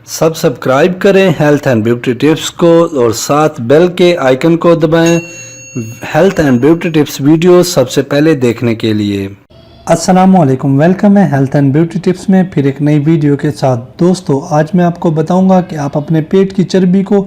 Subscribe करें health and beauty tips को और साथ बेल के आइकन को दबाएं health and beauty tips video सबसे पहले देखने के लिए। अस्सलामुअलैकुम, वेलकम है हेल्थ एंड ब्यूटी टिप्स में फिर एक नई वीडियो के साथ। दोस्तों, आज मैं आपको बताऊंगा कि आप अपने पेट की चर्बी को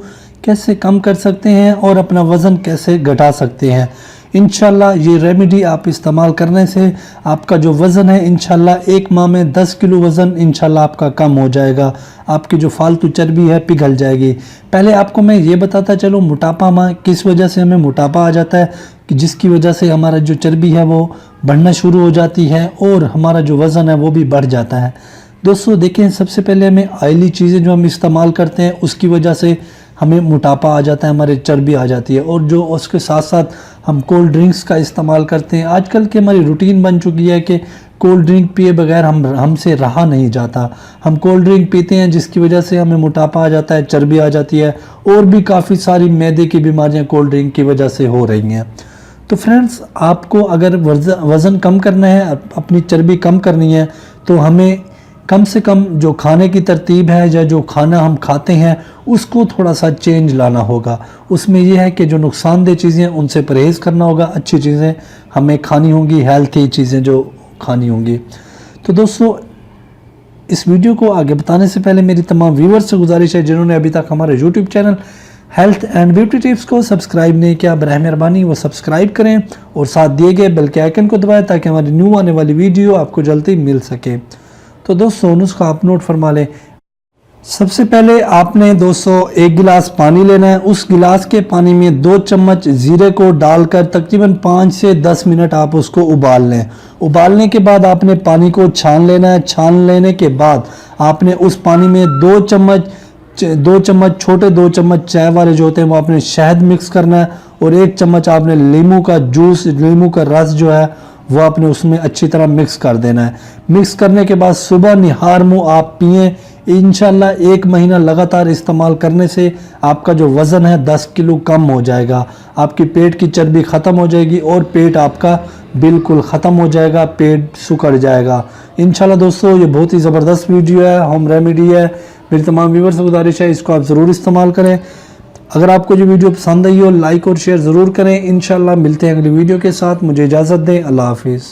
कैसे कम कर सकते हैं और अपना वज़न कैसे घटा सकते हैं। इंशाल्लाह ये रेमेडी आप इस्तेमाल करने से आपका जो वज़न है इंशाल्लाह एक माह में 10 किलो वज़न इंशाल्लाह आपका कम हो जाएगा। आपकी जो फालतू चर्बी है पिघल जाएगी। पहले आपको मैं ये बताता चलूँ मोटापा में किस वजह से हमें मोटापा आ जाता है, कि जिसकी वजह से हमारा जो चर्बी है वो बढ़ना शुरू हो जाती है और हमारा जो वज़न है वो भी बढ़ जाता है। दोस्तों देखें, सबसे पहले हमें ऑयली चीज़ें जो हम इस्तेमाल करते हैं उसकी वजह से हमें मोटापा आ जाता है, हमारी चर्बी आ जाती है। और जो उसके साथ साथ हम कोल्ड ड्रिंक्स का इस्तेमाल करते हैं, आजकल की हमारी रूटीन बन चुकी है कि कोल्ड ड्रिंक पिए बगैर हमसे रहा नहीं जाता। हम कोल्ड ड्रिंक पीते हैं जिसकी वजह से हमें मोटापा आ जाता है, चर्बी आ जाती है और भी काफ़ी सारी मैदे की बीमारियां कोल्ड ड्रिंक की वजह से हो रही हैं। तो फ्रेंड्स, आपको अगर वज़न कम करना है, अपनी चर्बी कम करनी है, तो हमें कम से कम जो खाने की तरतीब है या जो खाना हम खाते हैं उसको थोड़ा सा चेंज लाना होगा। उसमें यह है कि जो नुकसानदेह चीज़ें उनसे परहेज़ करना होगा, अच्छी चीज़ें हमें खानी होंगी, हेल्थी चीज़ें जो खानी होंगी। तो दोस्तों, इस वीडियो को आगे बताने से पहले मेरी तमाम व्यूअर्स से गुजारिश है जिन्होंने अभी तक हमारे YouTube channel health and beauty tips को सब्सक्राइब नहीं किया, बराह मेहरबानी वो सब्सक्राइब करें और साथ दिए गए बेल के आइकन को दबाएं ताकि हमारी न्यू आने वाली वीडियो आपको जल्दी मिल सके। तो दोस्तों, नुस्खा आप नोट फरमा लें। सबसे पहले आपने दोस्तों एक गिलास पानी लेना है। उस गिलास के पानी में 2 चम्मच जीरे को डालकर तकरीबन 5 से 10 मिनट आप उसको उबाल लें। उबालने के बाद आपने पानी को छान लेना है। छान लेने के बाद आपने उस पानी में 2 चम्मच छोटे 2 चम्मच चाय वाले जो होते हैं वो आपने शहद मिक्स करना है और 1 चम्मच आपने नींबू का जूस, नींबू का रस जो है वो आपने उसमें अच्छी तरह मिक्स कर देना है। मिक्स करने के बाद सुबह निहार मुँह आप पिएं। इंशाल्लाह 1 महीना लगातार इस्तेमाल करने से आपका जो वज़न है 10 किलो कम हो जाएगा। आपकी पेट की चर्बी ख़त्म हो जाएगी और पेट आपका बिल्कुल ख़त्म हो जाएगा, पेट सुकड़ जाएगा इंशाल्लाह। दोस्तों, ये बहुत ही ज़बरदस्त वीडियो है, होम रेमेडी है। मेरी तमाम व्यूअर्स से गुजारिश है इसको आप ज़रूर इस्तेमाल करें। अगर आपको जो वीडियो पसंद आई हो लाइक और शेयर ज़रूर करें। इंशाल्लाह मिलते हैं अगली वीडियो के साथ। मुझे इजाज़त दें। अल्लाह हाफिज़।